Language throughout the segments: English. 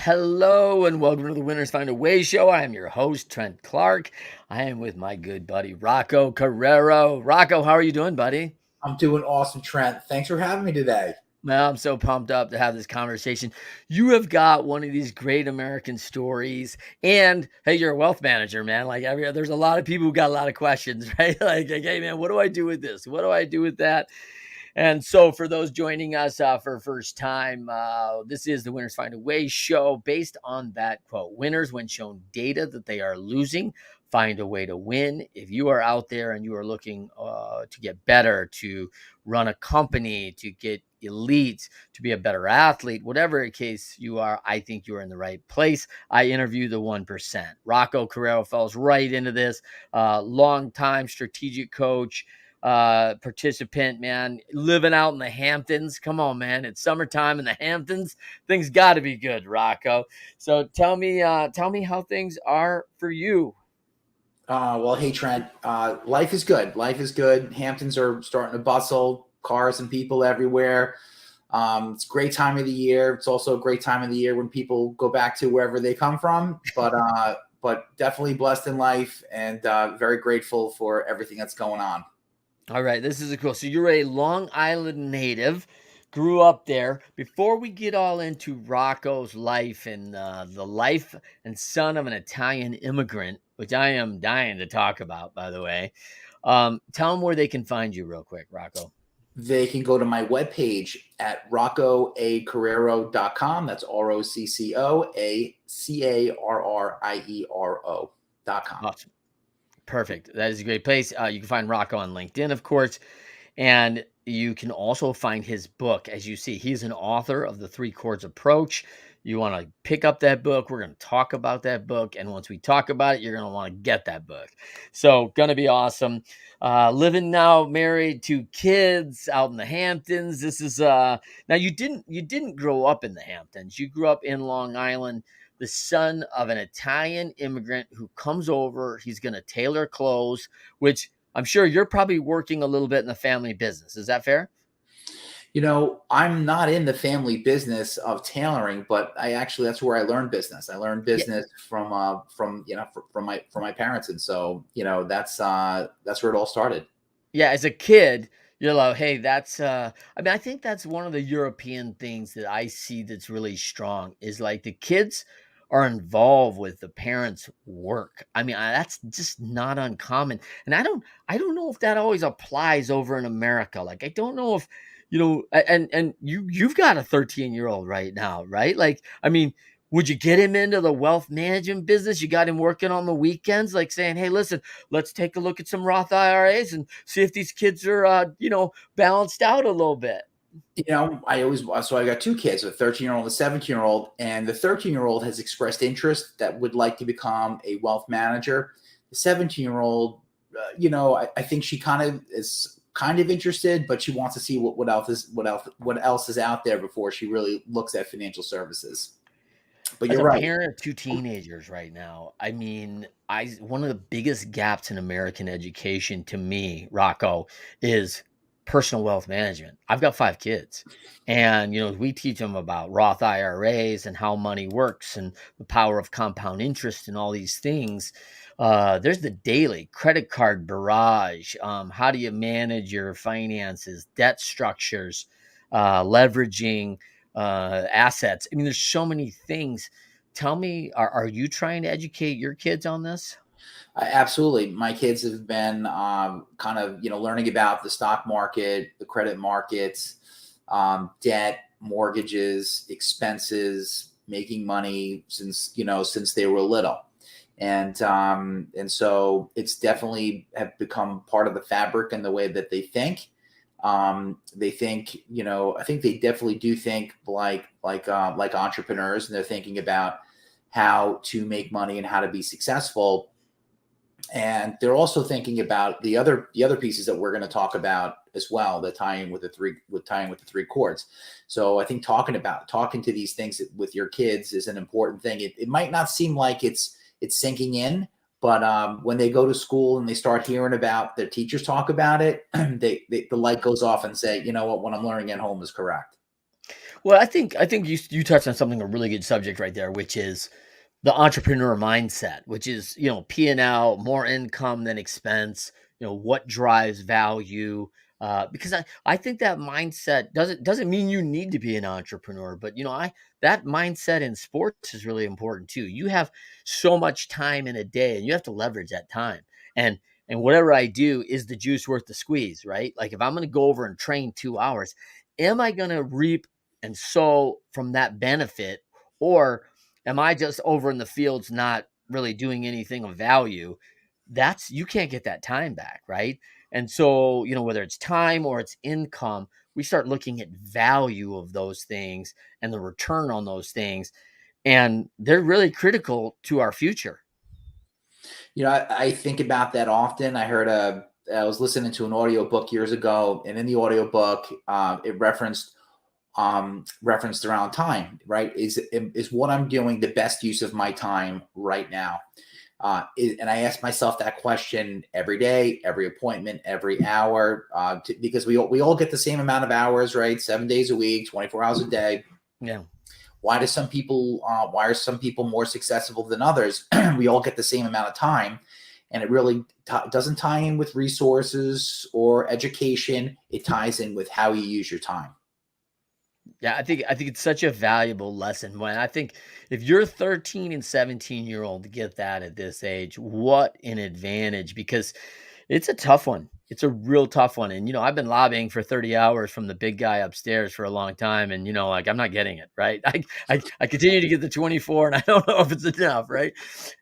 Hello and welcome to the Winners Find a Way show. I am your host, Trent Clark. I am with my good buddy, Rocco Carriero. Rocco, how are you doing, buddy? I'm doing awesome, Trent. Thanks for having me today. Well, I'm so pumped up to have this conversation. You have got one of these great American stories, and hey, you're a wealth manager, man. There's a lot of people who got a lot of questions, right? Hey, man, what do I do with this? What do I do with that? And so, for those joining us for first time, this is the Winners Find a Way show based on that quote. Winners, when shown data that they are losing, find a way to win. If you are out there and you are looking to get better, to run a company, to get elite, to be a better athlete, whatever case you are, I think you're in the right place. I interview the 1%. Rocco Carrero falls right into this. Long-time strategic coach, participant, man, living out in the Hamptons. Come on, man. It's summertime in the Hamptons. Things got to be good, Rocco. So tell me how things are for you. Well, hey, Trent. Life is good. Life is good. Hamptons are starting to bustle, cars and people everywhere. It's a great time of the year. It's also a great time of the year when people go back to wherever they come from. But definitely blessed in life and very grateful for everything that's going on. All right, this is a cool. So you're a Long Island native, grew up there. Before we get all into Rocco's life and the life and son of an Italian immigrant, which I am dying to talk about, by the way, tell them where they can find you real quick, Rocco. They can go to my webpage at roccoacarriero.com. That's ROCCOACARRIERO.com. Awesome. Perfect. That is a great place. You can find Rocco on LinkedIn, of course. And you can also find his book. As you see, he's an author of the Three Chords Approach. You want to pick up that book. We're going to talk about that book. And once we talk about it, you're going to want to get that book. So going to be awesome. Living now, married, two kids out in the Hamptons. This is now you didn't grow up in the Hamptons. You grew up in Long Island, the son of an Italian immigrant who comes over. He's going to tailor clothes, which I'm sure you're probably working a little bit in the family business. Is that fair? I'm not in the family business of tailoring, but that's where I learned business. I learned Yeah. business from my parents, and so that's where it all started. Yeah. As a kid, you're like, hey, I think that's one of the European things that I see that's really strong is like the kids are involved with the parents' work. That's just not uncommon. And I don't know if that always applies over in America. Like, I don't know if, and you've got a 13-year-old right now, right? Like, would you get him into the wealth management business? You got him working on the weekends, like saying, hey, listen, let's take a look at some Roth IRAs and see if these kids are, balanced out a little bit. I got two kids, a 13-year-old and a 17-year-old, and the 13-year-old has expressed interest that would like to become a wealth manager. The 17-year-old, I think she kind of interested, but she wants to see what else is out there before she really looks at financial services. But As you're a right. parent of two teenagers right now, I one of the biggest gaps in American education to me, Rocco, is personal wealth management. I've got five kids, and we teach them about Roth IRAs and how money works and the power of compound interest and all these things. There's the daily credit card barrage. How do you manage your finances, debt structures, leveraging assets? There's so many things. Tell me, are you trying to educate your kids on this? Absolutely. My kids have been kind of, learning about the stock market, the credit markets, debt, mortgages, expenses, making money since they were little. And so it's definitely have become part of the fabric and the way that they think. They think, I think they definitely do think like entrepreneurs, and they're thinking about how to make money and how to be successful, and they're also thinking about the other pieces that we're going to talk about as well, that tying with the three chords. So I think talking to these things with your kids is an important thing. It might not seem like it's sinking in, but when they go to school and they start hearing about their teachers talk about it, the light goes off and say, you know what I'm learning at home is correct. Well, I think you touched on something a really good subject right there, which is the entrepreneur mindset, which is, P&L, more income than expense, what drives value. Because I think that mindset doesn't mean you need to be an entrepreneur, but I that mindset in sports is really important too. You have so much time in a day and you have to leverage that time. And and whatever I do, is the juice worth the squeeze, right? Like if I'm gonna go over and train 2 hours, am I gonna reap and sow from that benefit? Or am I just over in the fields not really doing anything of value? That's you can't get that time back, right? And so, whether it's time or it's income, we start looking at value of those things and the return on those things. And they're really critical to our future. I think about that often. I was listening to an audiobook years ago, and in the audiobook, it referenced around time, right? Is what I'm doing the best use of my time right now? And I ask myself that question every day, every appointment, every hour, because we all get the same amount of hours, right? 7 days a week, 24 hours a day. Yeah. Why are some people more successful than others? We all get the same amount of time, and it really doesn't tie in with resources or education. It ties in with how you use your time. Yeah, I think it's such a valuable lesson. When I think if you're 13 and 17-year-old to get that at this age, what an advantage, because it's a tough one. It's a real tough one. And I've been lobbying for 30 hours from the big guy upstairs for a long time, and like I'm not getting it, right? I continue to get the 24 and I don't know if it's enough, right?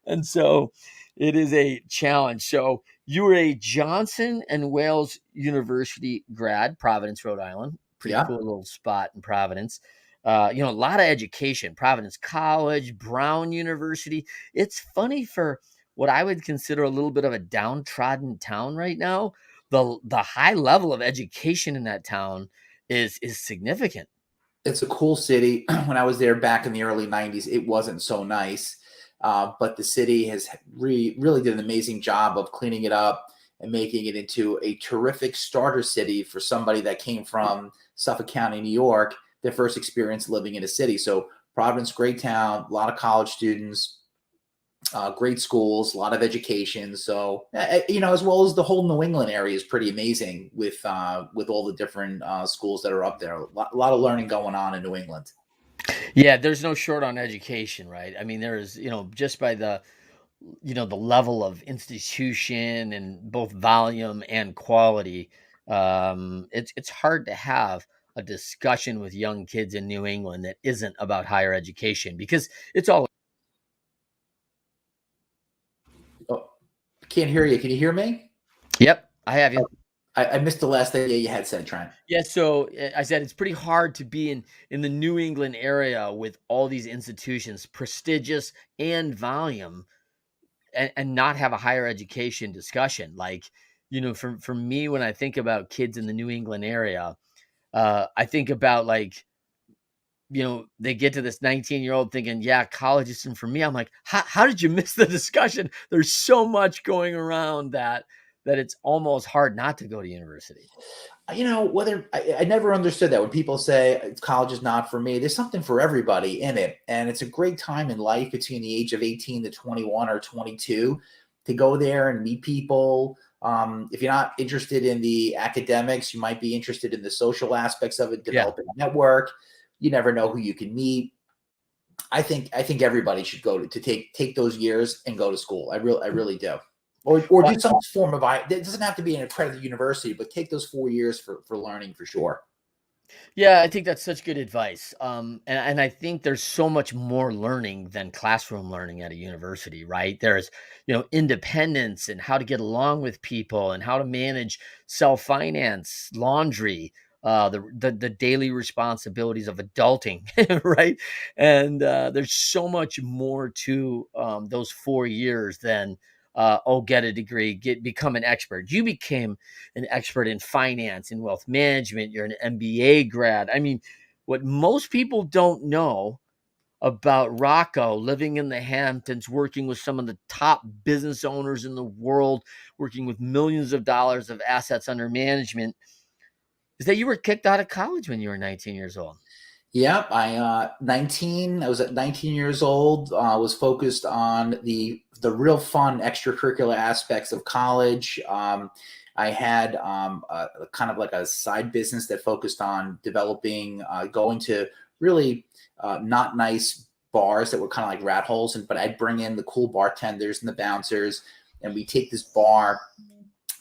And so it is a challenge. So you were a Johnson and Wales University grad, Providence, Rhode Island. Pretty Yeah. cool little spot in Providence. A lot of education. Providence College, Brown University. It's funny for what I would consider a little bit of a downtrodden town right now. The high level of education in that town is significant. It's a cool city. When I was there back in the early 90s, it wasn't so nice. But the city has really did an amazing job of cleaning it up and making it into a terrific starter city for somebody that came from Suffolk County, New York, their first experience living in a city. So Providence, great town, a lot of college students, great schools, a lot of education. So as well as the whole New England area is pretty amazing with all the different schools that are up there. A lot of learning going on in New England. Yeah, there's no short on education, right? I mean, there's, just by the level of institution and both volume and quality, it's hard to have a discussion with young kids in New England that isn't about higher education, because it's all. Oh, can't hear you. Can you hear me? Yep, I have you. Oh, I missed the last thing you had said, Trent. Yeah, so I said it's pretty hard to be in the New England area with all these institutions, prestigious and volume, and not have a higher education discussion. Like, for me, when I think about kids in the New England area, I think about, like, they get to this 19-year-old thinking, yeah, college isn't for me. I'm like, how did you miss the discussion? There's so much going around that it's almost hard not to go to university. Whether I never understood that when people say college is not for me, there's something for everybody in it. And it's a great time in life between the age of 18 to 21 or 22 to go there and meet people. If you're not interested in the academics, you might be interested in the social aspects of it, Yeah. developing a network. You never know who you can meet. I think everybody should go to take those years and go to school. I really do. Or do some form of it doesn't have to be an accredited university, but take those 4 years for learning for sure. Yeah, I think that's such good advice. And I think there's so much more learning than classroom learning at a university, right? There's, independence and how to get along with people and how to manage self-finance, laundry, the daily responsibilities of adulting, right? And there's so much more to those 4 years than get a degree, become an expert. You became an expert in finance and wealth management. You're an MBA grad. I mean, what most people don't know about Rocco living in the Hamptons, working with some of the top business owners in the world, working with millions of dollars of assets under management, is that you were kicked out of college when you were 19 years old. Yep, I 19. I was at 19 years old. Was focused on the real fun extracurricular aspects of college. I had a kind of like a side business that focused on developing, going to really not nice bars that were kind of like rat holes, and but I'd bring in the cool bartenders and the bouncers, and we take this bar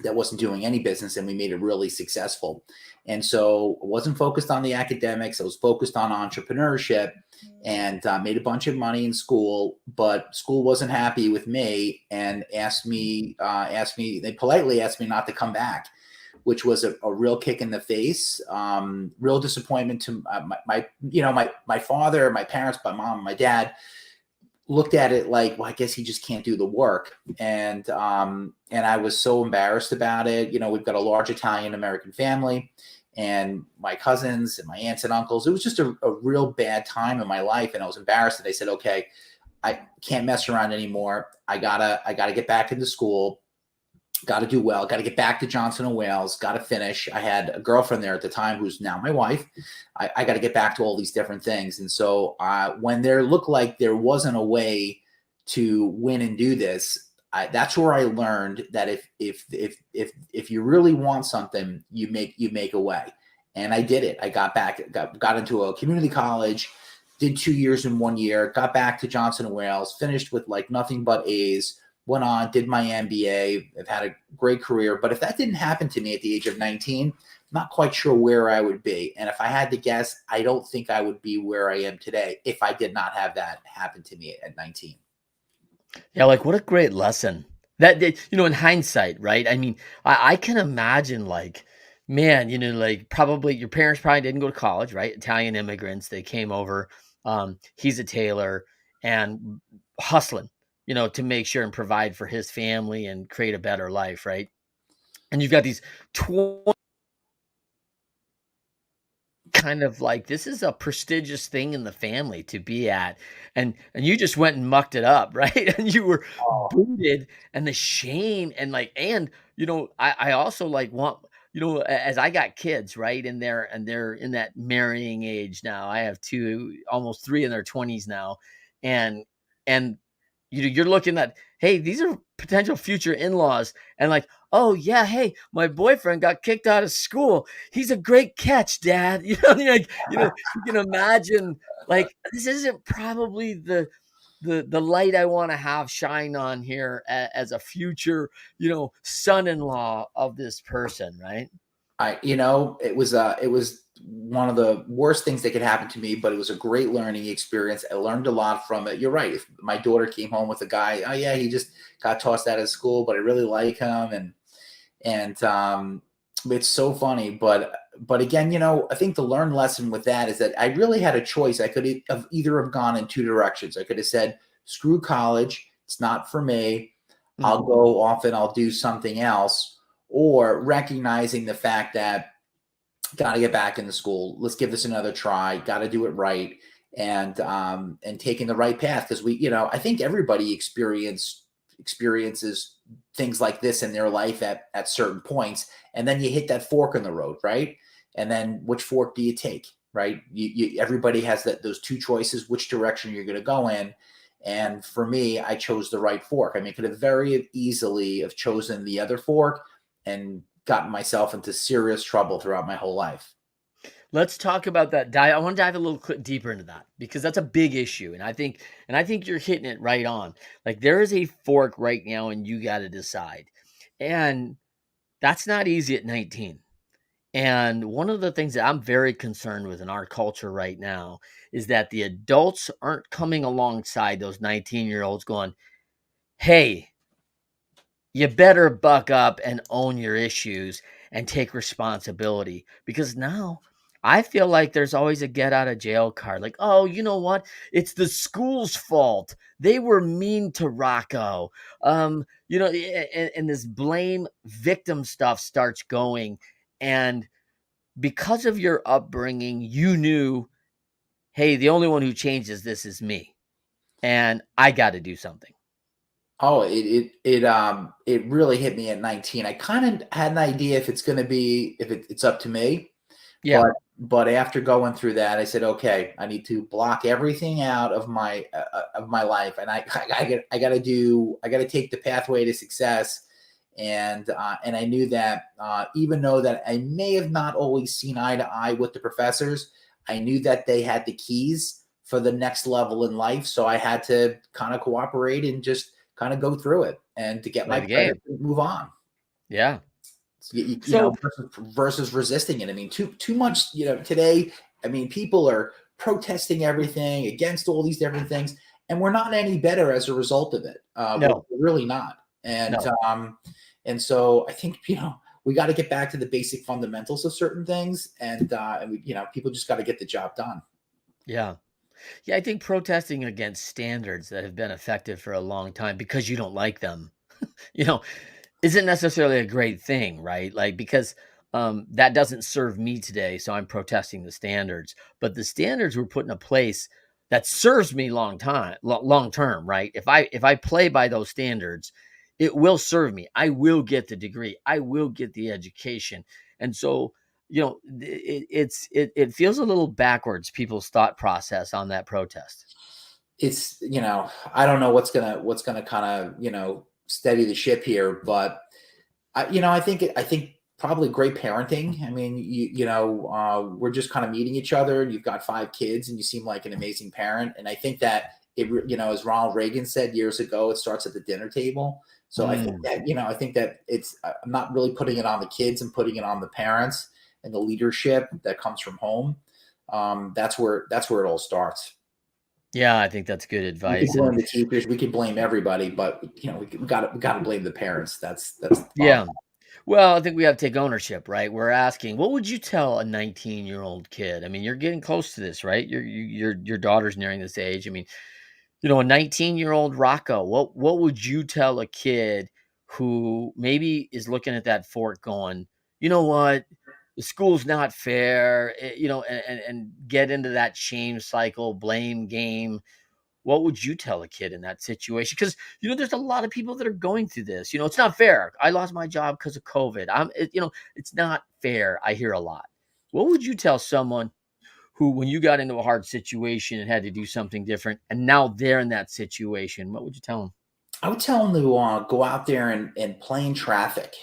that wasn't doing any business and we made it really successful. And so I wasn't focused on the academics. I was focused on entrepreneurship and made a bunch of money in school, but school wasn't happy with me and they politely asked me not to come back, which was a real kick in the face, real disappointment to my father, my parents, my mom, my dad looked at it like, well, I guess he just can't do the work. And I was so embarrassed about it. You know, we've got a large Italian American family and my cousins and my aunts and uncles. It was just a real bad time in my life. And I was embarrassed. And I said, okay, I can't mess around anymore. I gotta get back into school. Got to do well, got to get back to Johnson and Wales, got to finish. I had a girlfriend there at the time who's now my wife. I got to get back to all these different things. And so when there looked like there wasn't a way to win and do this, that's where I learned that if you really want something, you make a way. And I did it. I got back, got into a community college, did 2 years in 1 year, got back to Johnson and Wales, finished with like nothing but A's. Went on, did my MBA. I've had a great career. But if that didn't happen to me at the age of 19, I'm not quite sure where I would be. And if I had to guess, I don't think I would be where I am today if I did not have that happen to me at 19. Yeah, like what a great lesson. In hindsight, right? I mean, I can imagine like, man, like probably your parents probably didn't go to college, right? Italian immigrants, they came over. He's a tailor and hustling, to make sure and provide for his family and create a better life, right? And you've got these 20 kind of like this is a prestigious thing in the family to be at, and you just went and mucked it up, right? And you were booted, and the shame and like, and I also like want, as I got kids, right, and they're in that marrying age now. I have two, almost three in their 20s now, and you're looking at, hey, these are potential future in-laws, and like, oh yeah, hey, my boyfriend got kicked out of school. He's a great catch, Dad. Like, you can imagine like this isn't probably the light I want to have shine on here as a future, son-in-law of this person, right? It was one of the worst things that could happen to me, but it was a great learning experience. I learned a lot from it. You're right. If my daughter came home with a guy, oh yeah, he just got tossed out of school, but I really like him, and it's so funny. But again, I think the learned lesson with that is that I really had a choice. I could have either have gone in two directions. I could have said, screw college, it's not for me. I'll Mhm. go off and I'll do something else, or recognizing the fact that got to get back into school. Let's give this another try. Got to do it right, and taking the right path, because I think everybody experiences things like this in their life at certain points, and then you hit that fork in the road, right? And then which fork do you take, right? Everybody has those two choices, which direction you're going to go in. And for me, I chose the right fork. I mean, I could have very easily have chosen the other fork and gotten myself into serious trouble throughout my whole life. Let's talk about that. I want to dive a little deeper into that because that's a big issue, and I think you're hitting it right on. Like there is a fork right now, and you got to decide, and that's not easy at 19. And one of the things that I'm very concerned with in our culture right now is that the adults aren't coming alongside those 19-year-olds, going, "Hey, you better buck up and own your issues and take responsibility," because now I feel like there's always a get out of jail card. Like, oh, you know what? It's the school's fault. They were mean to Rocco. And this blame victim stuff starts going. And because of your upbringing, you knew, hey, the only one who changes this is me. And I got to do something. Oh, it really hit me at 19. I kind of had an idea if it's going to be if it's up to me, Yeah. But after going through that, I said, okay, I need to block everything out of my life, and I got to take the pathway to success. And I knew that even though that I may have not always seen eye to eye with the professors, I knew that they had the keys for the next level in life. So I had to kind of cooperate and just kind of go through it and to get Play my the credit game. and move on. Yeah. You know, So versus resisting it. I mean, too much. You know, today, I mean, people are protesting everything against all these different things, and we're not any better as a result of it. no, We're really not. And no. and so I think we got to get back to the basic fundamentals of certain things, and we, people just got to get the job done. Yeah. Yeah, I think protesting against standards that have been effective for a long time because you don't like them, you know, isn't necessarily a great thing, right? Like, because that doesn't serve me today, so I'm protesting the standards. But the standards were put in a place that serves me long term, right? If I play by those standards, it will serve me. I will get the degree. I will get the education. And so, it feels a little backwards, people's thought process on that protest. It's I don't know what's gonna kind of steady the ship here, but I think probably great parenting. I mean, we're just kind of meeting each other. You've got 5 kids, and you seem like an amazing parent. And I think that as Ronald Reagan said years ago, it starts at the dinner table. So I think Mm. that I think that I'm not really putting it on the kids and putting it on the parents and the leadership that comes from home. That's where it all starts. Yeah, I think that's good We can advice. And blame the teachers, we can blame everybody, but we got to blame the parents. That's the bottom. yeah. Well, I think we have to take ownership, right? We're asking, what would you tell a 19-year-old kid? I mean, you're getting close to this, right? Your daughter's nearing this age. I mean, a 19-year-old Rocco, what would you tell a kid who maybe is looking at that fork going, you know what? The school's not fair, and get into that shame cycle, blame game. What would you tell a kid in that situation? Because there's a lot of people that are going through this. It's not fair. I lost my job because of COVID. It's not fair. I hear a lot. What would you tell someone who, when you got into a hard situation and had to do something different, and now they're in that situation? What would you tell them? I would tell them to go out there and play in traffic.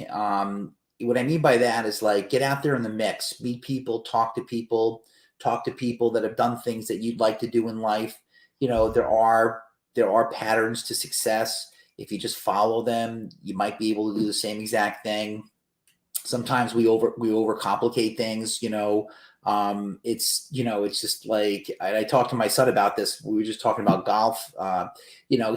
What I mean by that is like get out there in the mix, meet people, talk to people that have done things that you'd like to do in life. There are patterns to success. If you just follow them, you might be able to do the same exact thing. Sometimes we overcomplicate things. It's just like I talked to my son about this. We were just talking about golf. You know,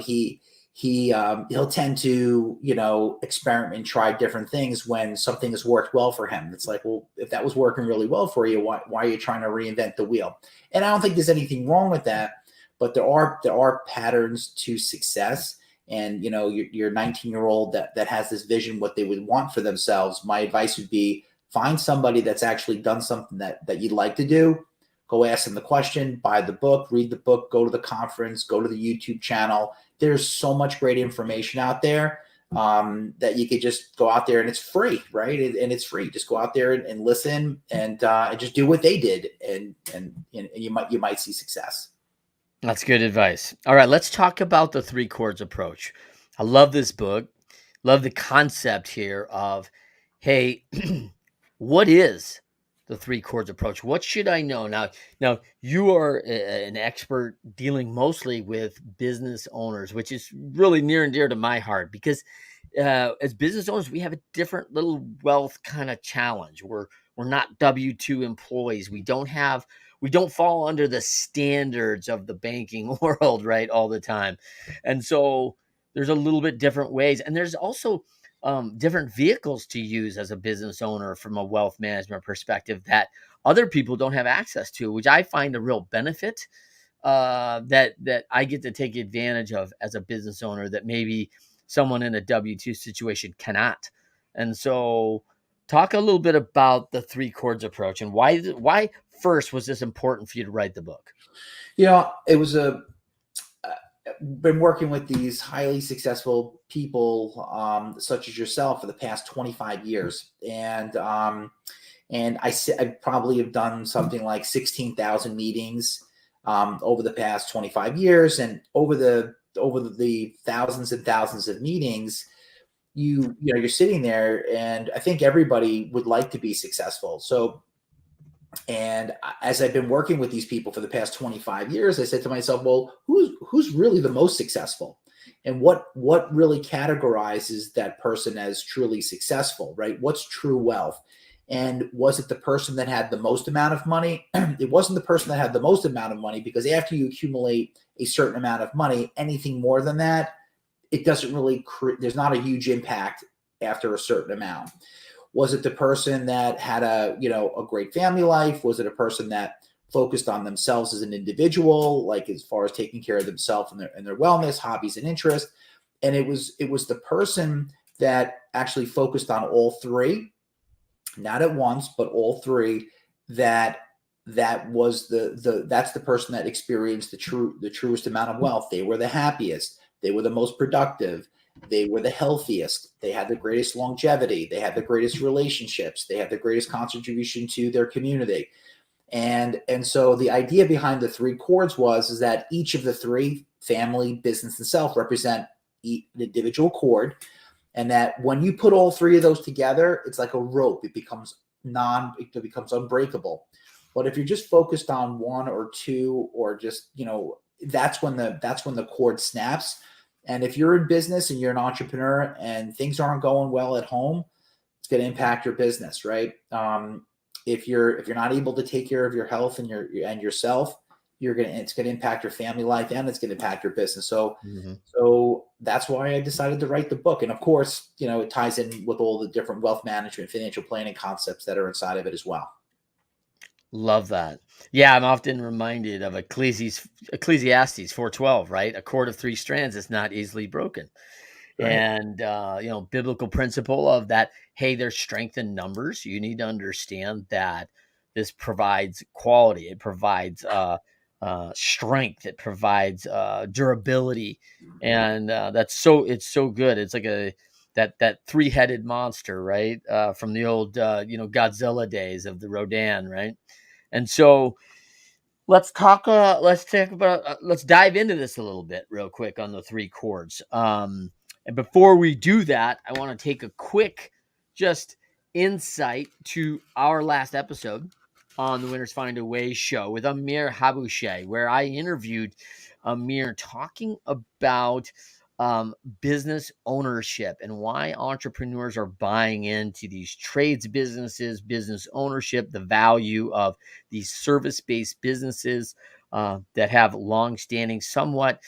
he'll tend to experiment and try different things when something has worked well for him. It's like, well, if that was working really well for you, why are you trying to reinvent the wheel? And I don't think there's anything wrong with that, but there are patterns to success. And your 19-year-old that has this vision, what they would want for themselves. My advice would be find somebody that's actually done something that you'd like to do. Go ask them the question, buy the book, read the book, go to the conference, go to the YouTube channel. There's so much great information out there that you could just go out there, and it's free, right? And it's free. Just go out there and listen and just do what they did, and you might see success. That's good advice. All right, let's talk about the three chords approach. I love this book. Love the concept here of, hey, what is the three chords approach? What should I know? Now you are an expert dealing mostly with business owners, which is really near and dear to my heart because as business owners, we have a different little wealth kind of challenge. We're not W-2 employees. We don't fall under the standards of the banking world, right, all the time. And so there's a little bit different ways. And there's also different vehicles to use as a business owner from a wealth management perspective that other people don't have access to, which I find a real benefit that I get to take advantage of as a business owner that maybe someone in a W-2 situation cannot. And so talk a little bit about the three chords approach and why first was this important for you to write the book? It was been working with these highly successful people, such as yourself, for the past 25 years, And I probably have done something like 16,000 meetings over the past 25 years. And over the thousands and thousands of meetings, you're sitting there, and I think everybody would like to be successful. So, and as I've been working with these people for the past 25 years, I said to myself, well, who's really the most successful? And what really categorizes that person as truly successful, right? What's true wealth? And was it the person that had the most amount of money? It wasn't the person that had the most amount of money, because after you accumulate a certain amount of money, anything more than that, it doesn't really, there's not a huge impact after a certain amount. Was it the person that had a great family life? Was it a person that focused on themselves as an individual, like as far as taking care of themselves and their wellness, hobbies, and interests? And it was the person that actually focused on all three, not at once, but all three. That was that's the person that experienced the truest amount of wealth. They were the happiest. They were the most productive. They were the healthiest. They had the greatest longevity. They had the greatest relationships. They had the greatest contribution to their community. And so the idea behind the three chords is that each of the three, family, business, and self, represent an individual chord. And that when you put all three of those together, it's like a rope. It becomes unbreakable. But if you're just focused on one or two, or just, that's when the cord snaps. And if you're in business and you're an entrepreneur and things aren't going well at home, it's going to impact your business, right? If you're not able to take care of your health and yourself, it's going to impact your family life, and it's going to impact your business. So, so that's why I decided to write the book. And of course, it ties in with all the different wealth management, financial planning concepts that are inside of it as well. Love that. Yeah, I'm often reminded of Ecclesiastes 4:12, right? A cord of three strands is not easily broken. Right. And biblical principle of that, hey, there's strength in numbers. You need to understand that this provides quality. It provides strength. It provides durability. And it's so good. It's like that three-headed monster, right? From the old Godzilla days of the Rodan, right? And so let's dive into this a little bit real quick on the three chords. And before we do that, I want to take a quick just insight to our last episode on the Winners Find a Way show with Amir Habouche, where I interviewed Amir talking about business ownership and why entrepreneurs are buying into these trades businesses, business ownership, the value of these service-based businesses that have long-standing, somewhat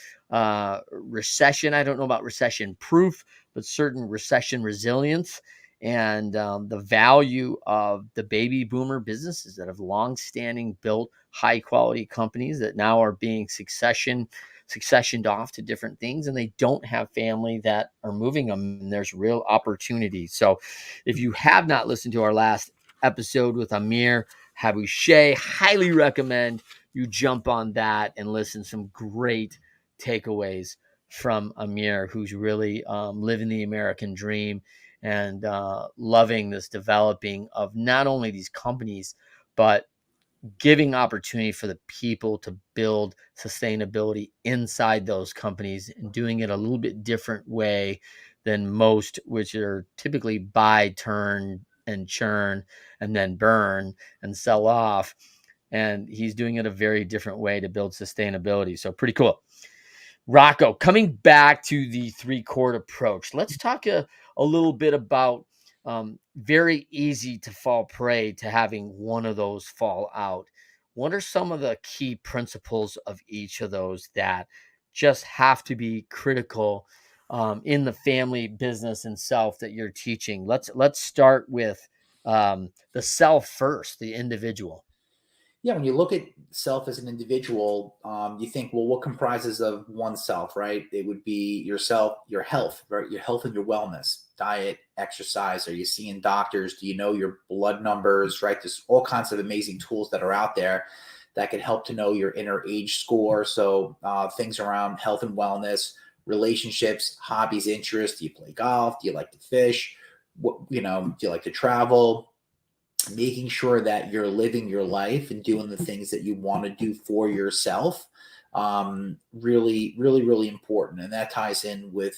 recession. I don't know about recession proof, but certain recession resilience, and the value of the baby boomer businesses that have long-standing built high-quality companies that now are being successioned off to different things, and they don't have family that are moving them, and there's real opportunity. So if you have not listened to our last episode with Amir Habouche, highly recommend you jump on that and listen to some great takeaways from Amir, who's really living the American dream and loving this developing of not only these companies, but giving opportunity for the people to build sustainability inside those companies and doing it a little bit different way than most, which are typically buy, turn, and churn, and then burn and sell off. And he's doing it a very different way to build sustainability. So pretty cool. Rocco, coming back to the three chord approach, let's talk a little bit about very easy to fall prey to having one of those fall out. What are some of the key principles of each of those that just have to be critical in the family, business, and self that you're teaching? Let's start with the self first, the individual. Yeah, when you look at self as an individual, you think, well, what comprises of oneself, right? It would be yourself, your health, right? Your health and your wellness, diet, exercise. Are you seeing doctors? Do you know your blood numbers, right? There's all kinds of amazing tools that are out there that can help to know your inner age score. So things around health and wellness, relationships, hobbies, interests. Do you play golf? Do you like to fish? Do you like to travel? making sure that you're living your life and doing the things that you want to do for yourself. Really, really, really important, and that ties in with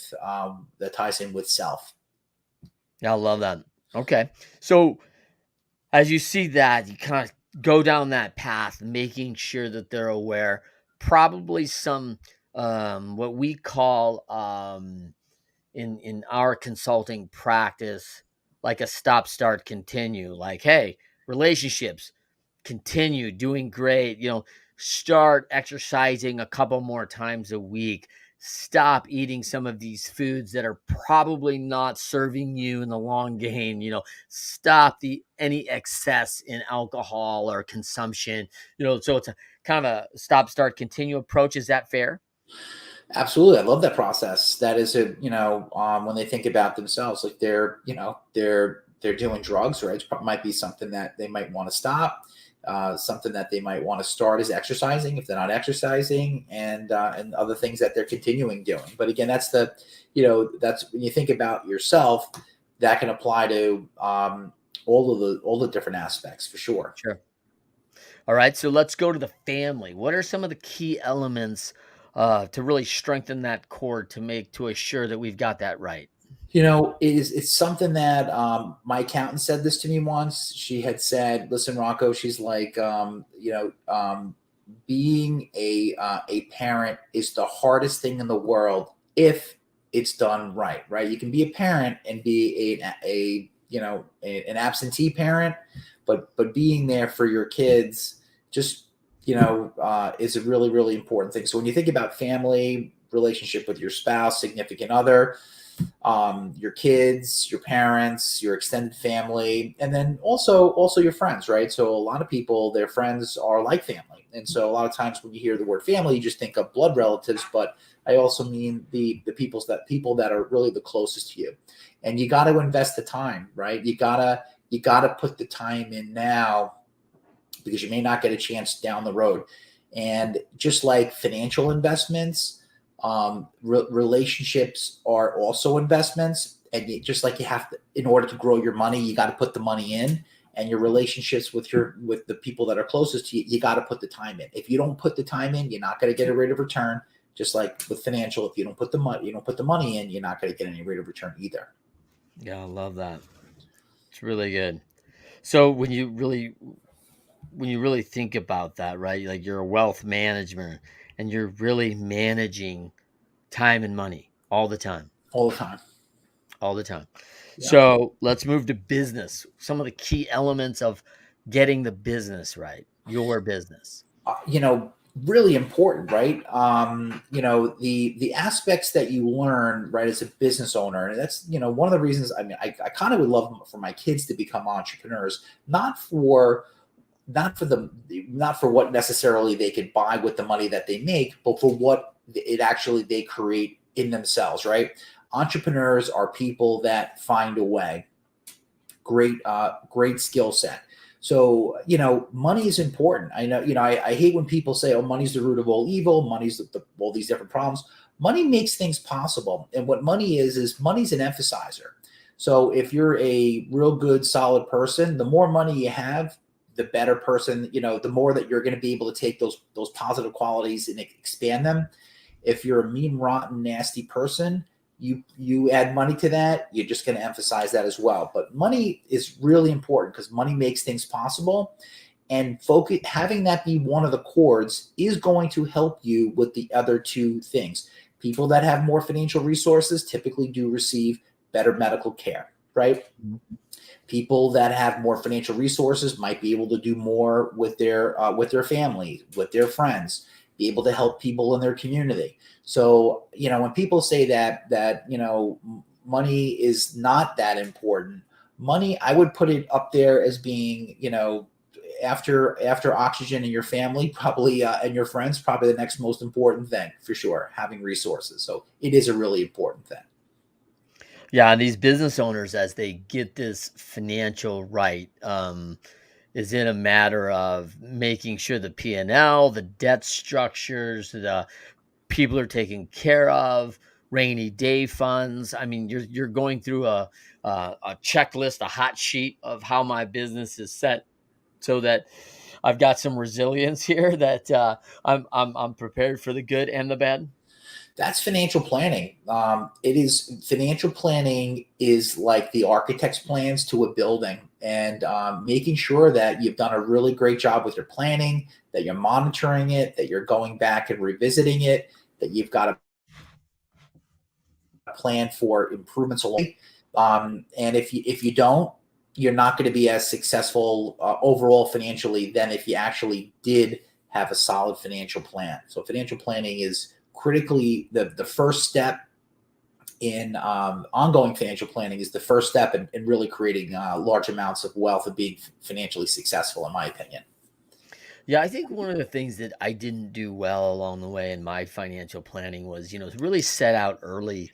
self. Yeah, I love that. Okay. So as you see that, you kind of go down that path, making sure that they're aware. Probably some what we call in our consulting practice, like a stop, start, continue. Like, hey, relationships continue doing great. Start exercising a couple more times a week. Stop eating some of these foods that are probably not serving you in the long game. Stop the any excess in alcohol or consumption. So it's a kind of a stop, start, continue approach. Is that fair? Absolutely, I love that process. That is a when they think about themselves, like they're doing drugs, right? It might be something that they might want to stop. Something that they might want to start is exercising if they're not exercising, and other things that they're continuing doing. But again, that's when you think about yourself, that can apply to all the different aspects for sure. Sure. All right, so let's go to the family. What are some of the key elements to really strengthen that cord to assure that we've got that right? It's something that my accountant said this to me once. She had said, "Listen, Rocco," she's like, being a parent is the hardest thing in the world if it's done right. Right? You can be a parent and be an absentee parent, but being there for your kids just is a really, really important thing. So when you think about family relationship with your spouse, significant other, your kids, your parents, your extended family, and then also your friends, right? So a lot of people, their friends are like family, and so a lot of times when you hear the word family, you just think of blood relatives, but I also mean the people that are really the closest to you, and you got to invest the time, right? You gotta put the time in now because you may not get a chance down the road. And just like financial investments, relationships are also investments. And just like you have to, in order to grow your money, you got to put the money in. And your relationships with the people that are closest to you, you got to put the time in. If you don't put the time in, you're not going to get a rate of return. Just like with financial, if you don't put the money in, you're not going to get any rate of return either. Yeah, I love that. It's really good. So when you really think about that, right? Like you're a wealth manager and you're really managing time and money all the time, All the time. all the time. Yeah. So let's move to business. Some of the key elements of getting the business right, your business. Really important, right? The aspects that you learn, right, as a business owner, and that's one of the reasons. I mean, I kind of would love for my kids to become entrepreneurs, not for what necessarily they could buy with the money that they make, but for what it actually they create in themselves, right? Entrepreneurs are people that find a way. Great skill set. So money is important. I know I hate when people say, "Oh, money's the root of all evil. Money's all these different problems." Money makes things possible, and what money is money's an emphasizer. So if you're a real good, solid person, the more money you have, the better person. The more that you're going to be able to take those positive qualities and expand them. If you're a mean, rotten, nasty person, you add money to that, you're just going to emphasize that as well. But money is really important because money makes things possible, and focus having that be one of the chords is going to help you with the other two things. People that have more financial resources typically do receive better medical care, right? People that have more financial resources might be able to do more with their family, with their friends, be able to help people in their community. So when people say that money is not that important, money, I would put it up there as being after oxygen in your family, probably, and your friends, probably the next most important thing for sure, having resources. So it is a really important thing. Yeah, and these business owners, as they get this financial right, is it a matter of making sure the P&L, the debt structures, the people are taken care of? rainy day funds. I mean, you're going through a checklist, a hot sheet of how my business is set so that I've got some resilience here that I'm prepared for the good and the bad. That's financial planning. It is financial planning is like the architect's plans to a building, and making sure that you've done a really great job with your planning, that you're monitoring it, that you're going back and revisiting it, that you've got a plan for improvements along. And if you don't, you're not going to be as successful overall financially than if you actually did have a solid financial plan. So financial planning is critically the first step in ongoing financial planning is the first step in really creating large amounts of wealth and being financially successful, in my opinion. Yeah, I think one of the things that I didn't do well along the way in my financial planning was, really set out early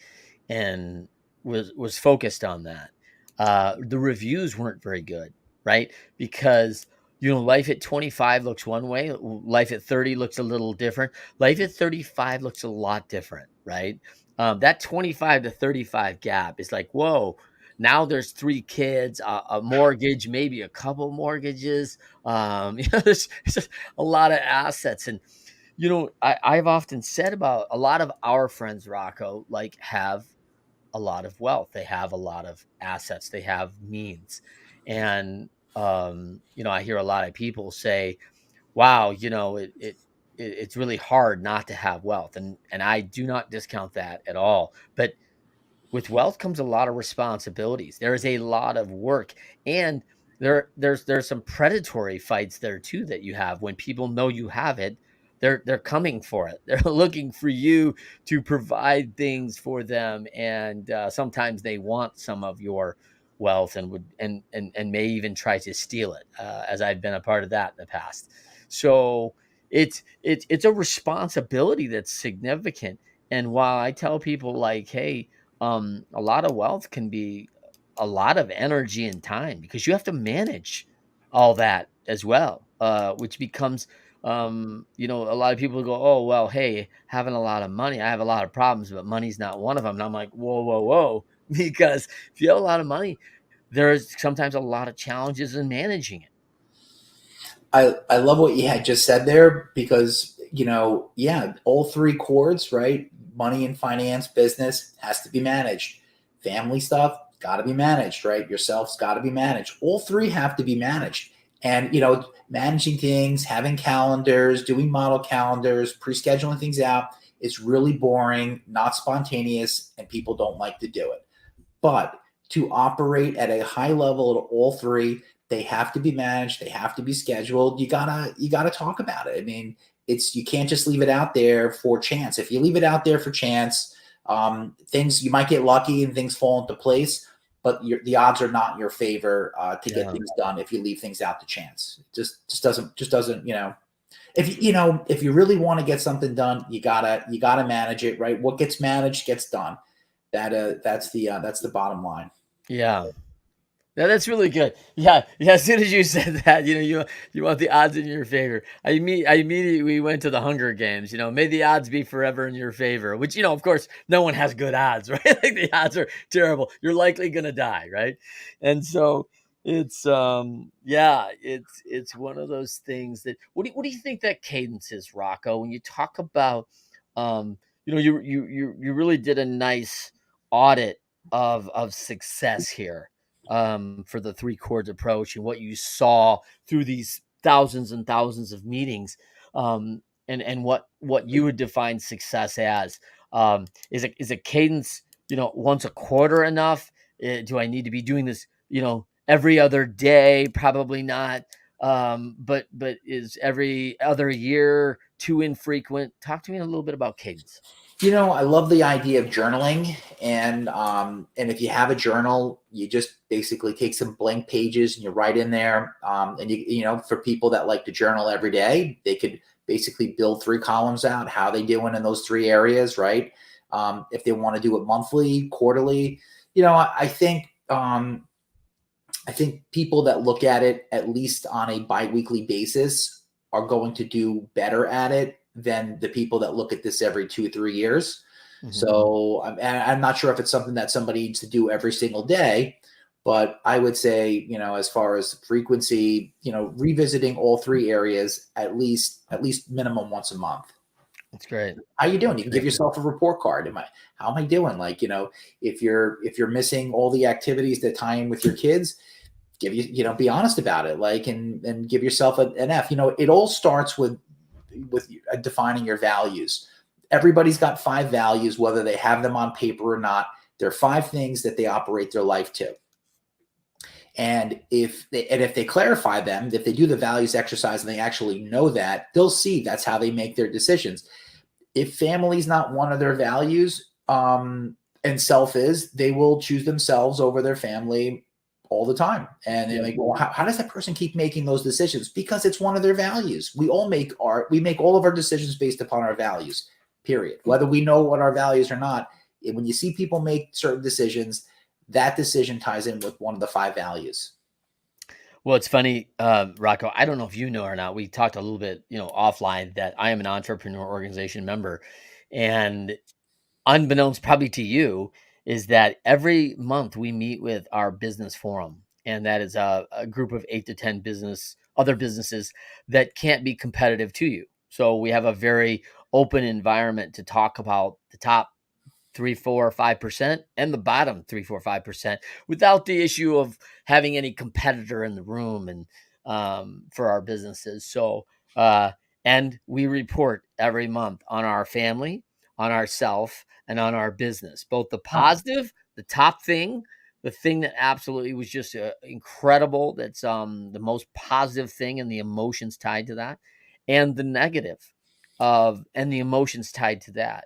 and was focused on that. The reviews weren't very good, right? Because life at 25 looks one way, life at 30 looks a little different. Life at 35 looks a lot different, right? That 25 to 35 gap is like, whoa, now there's three kids, a mortgage, maybe a couple mortgages. There's just a lot of assets. And, I've often said about a lot of our friends, Rocco, like have a lot of wealth. They have a lot of assets. They have means. And, I hear a lot of people say, wow, it's really hard not to have wealth. And I do not discount that at all. But with wealth comes a lot of responsibilities. There is a lot of work, and there's some predatory fights there too that you have when people know you have it. They're coming for it. They're looking for you to provide things for them, and sometimes they want some of your wealth and would and may even try to steal it. As I've been a part of that in the past, so it's a responsibility that's significant. And while I tell people like, hey, a lot of wealth can be a lot of energy and time because you have to manage all that as well, which becomes, a lot of people go, oh, well, hey, having a lot of money, I have a lot of problems, but money's not one of them. And I'm like, whoa, whoa, whoa. Because if you have a lot of money, there's sometimes a lot of challenges in managing it. I love what you had just said there because, yeah, all three chords, right? Money and finance, business has to be managed. Family stuff, got to be managed, right? Yourself's got to be managed. All three have to be managed. And, managing things, having calendars, doing model calendars, pre scheduling things out, it's really boring, not spontaneous, and people don't like to do it. But to operate at a high level at all three, they have to be managed. They have to be scheduled. You gotta talk about it. I mean, you can't just leave it out there for chance. If you leave it out there for chance, things you might get lucky and things fall into place, but the odds are not in your favor to get Yeah. things done if you leave things out to chance. Just doesn't. If you really want to get something done, you gotta manage it, right? What gets managed gets done. That's the bottom line. Yeah. Yeah, that's really good. Yeah, yeah. As soon as you said that, you want the odds in your favor. I immediately went to the Hunger Games. May the odds be forever in your favor. Which of course, no one has good odds, right? Like the odds are terrible. You're likely gonna die, right? And so it's yeah, it's one of those things that. What do you think that cadence is, Rocco? When you talk about, you really did a nice audit of success here, for the three chords approach and what you saw through these thousands and thousands of meetings, and what you would define success as. Is a cadence, once a quarter enough? Do I need to be doing this, every other day? Probably not. But is every other year too infrequent? Talk to me a little bit about cadence. I love the idea of journaling, and if you have a journal, you just basically take some blank pages and you write in there. And for people that like to journal every day, they could basically build three columns out how they doing in those three areas, right? If they want to do it monthly, quarterly, I think people that look at it at least on a biweekly basis are going to do better at it than the people that look at this every 2 or 3 years. Mhm. So I'm not sure if it's something that somebody needs to do every single day, but I would say, as far as frequency, revisiting all three areas at least minimum once a month. That's great. How you doing? You That's can give great. yourself a report card. How am I doing? Like, if you're missing all the activities that tie in with your kids, be honest about it. Like, and give yourself an F. It all starts with defining your values. Everybody's got 5 values, whether they have them on paper or not. There are 5 things that they operate their life to. And if they clarify them, if they do the values exercise and they actually know that, they'll see that's how they make their decisions. If family's not one of their values, and self is, they will choose themselves over their family all the time. And they're Yeah. like, well, how does that person keep making those decisions? Because it's one of their values. We make all of our decisions based upon our values, period. Whether we know what our values or not, when you see people make certain decisions, that decision ties in with one of the 5 values. Well, it's funny, Rocco. I don't know if you know or not. We talked a little bit, offline that I am an entrepreneur organization member, and unbeknownst probably to you, is that every month we meet with our business forum, and that is a group of 8 to 10 other businesses that can't be competitive to you. So we have a very open environment to talk about the top 3, 4, 5% and the bottom 3, 4, 5% without the issue of having any competitor in the room and for our businesses. So uh, and we report every month on our family, on ourself, and on our business, both the Huh. positive, the top thing, the thing that absolutely was just incredible. That's the most positive thing and the emotions tied to that, and the negative of and the emotions tied to that,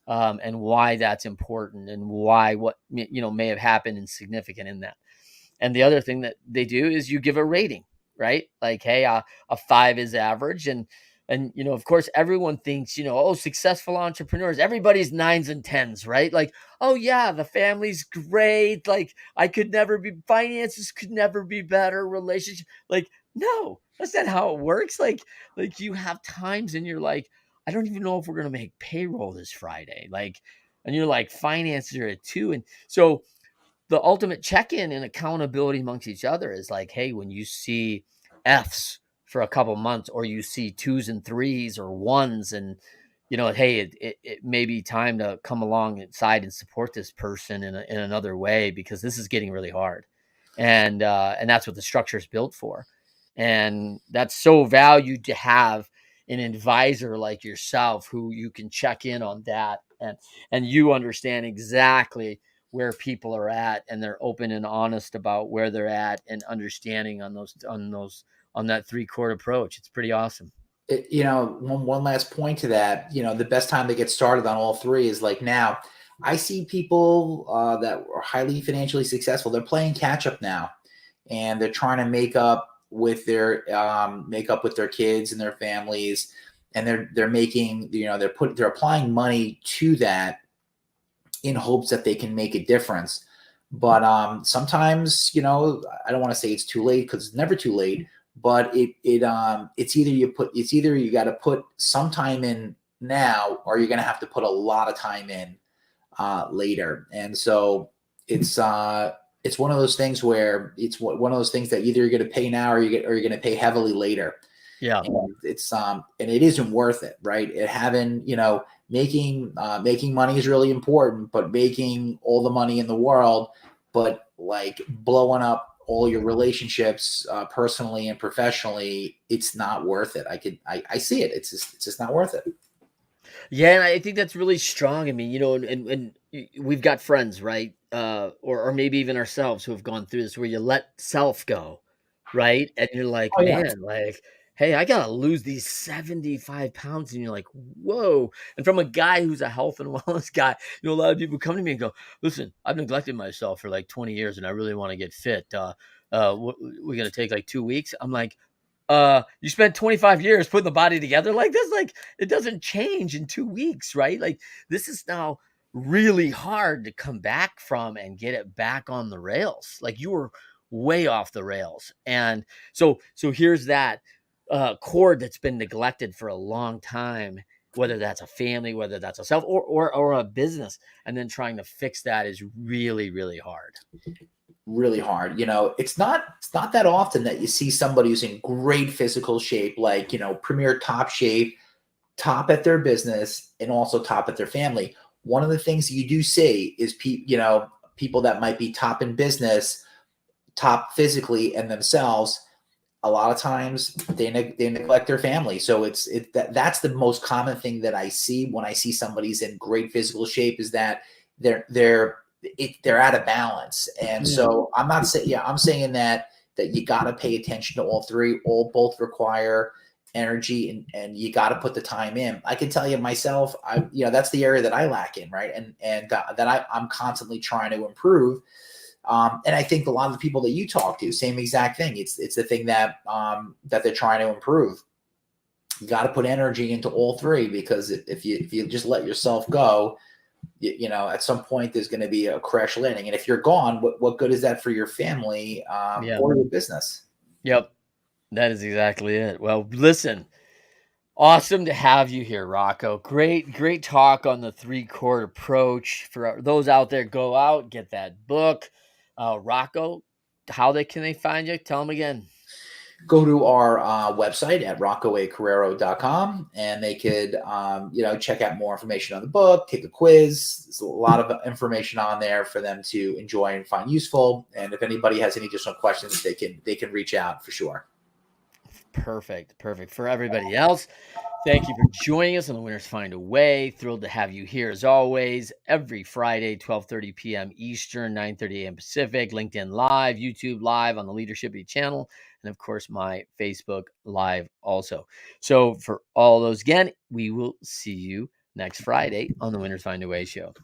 and why that's important and why what may have happened and significant in that. And the other thing that they do is you give a rating, right? Like, hey, a 5 is average, and of course, everyone thinks, oh, successful entrepreneurs, everybody's 9s and 10s, right? Like, oh yeah, the family's great. Like, finances could never be better. Relationship, like, no, that's not how it works. Like you have times, and you're like, I don't even know if we're gonna make payroll this Friday. Like, and you're like, finances are at 2, and so the ultimate check-in and accountability amongst each other is like, hey, when you see F's for a couple months, or you see 2s and 3s or 1s, and hey, it may be time to come alongside and support this person in another way, because this is getting really hard, and that's what the structure is built for, and that's so valued to have an advisor like yourself who you can check in on that, and you understand exactly where people are at, and they're open and honest about where they're at and understanding on that 3 chord approach. It's pretty awesome. One last point to that. The best time to get started on all three is like now. I see people that are highly financially successful. They're playing catch up now, and they're trying to make up with their kids and their families, and they're making they're applying money to that in hopes that they can make a difference. But sometimes, I don't want to say it's too late, because it's never too late. But it's either you got to put some time in now, or you're going to have to put a lot of time in later. And so it's one of those things where it's one of those things that either you're going to pay now, or you're going to pay heavily later. Yeah. And and it isn't worth it, right? Making money is really important, but making all the money in the world, but like blowing up all your relationships, personally and professionally, it's not worth it. I see it. It's just not worth it. Yeah, and I think that's really strong. I mean, we've got friends, right? Or maybe even ourselves who have gone through this, where you let self go, right? And you're like, Oh yeah. man, like, hey, I gotta lose these 75 pounds. And you're like, whoa. And from a guy who's a health and wellness guy, a lot of people come to me and go, listen, I've neglected myself for like 20 years and I really want to get fit. We're gonna take like 2 weeks. I'm like, you spent 25 years putting the body together like this. Like, it doesn't change in 2 weeks, right? Like, this is now really hard to come back from and get it back on the rails. Like, you were way off the rails. And so here's that chord that's been neglected for a long time. whether that's a family, whether that's a self or a business, and then trying to fix that is really, really hard. Really hard. It's not that often that you see somebody who's in great physical shape, like, premier top shape, top at their business, and also top at their family. One of the things you do see is people that might be top in business, top physically and themselves, a lot of times they neglect their family. So that's the most common thing that I see when I see somebody's in great physical shape, is that they're out of balance. And Mm, so I'm saying that you got to pay attention to all three. Both require energy, and you got to put the time in. I can tell you myself, that's the area that I lack in, right? And that I'm constantly trying to improve. And I think a lot of the people that you talk to, same exact thing. It's the thing that they're trying to improve. You got to put energy into all three, because if you just let yourself go, at some point there's going to be a crash landing. And if you're gone, what good is that for your family, yeah. or your business? Yep. That is exactly it. Well, listen, awesome to have you here, Rocco. Great talk on the three-chord approach. For those out there, go out, get that book. Rocco, can they find you? Tell them again. Go to our website at roccoacarriero.com, and they could check out more information on the book, take a quiz. There's a lot of information on there for them to enjoy and find useful. And if anybody has any additional questions, they can reach out for sure. Perfect. For everybody else, thank you for joining us on The Winners Find a Way. Thrilled to have you here as always. Every Friday, 12:30 p.m. Eastern, 9:30 a.m. Pacific. LinkedIn Live, YouTube Live on the Leadership channel, and of course my Facebook Live also. So for all those, again, we will see you next Friday on The Winners Find a Way show.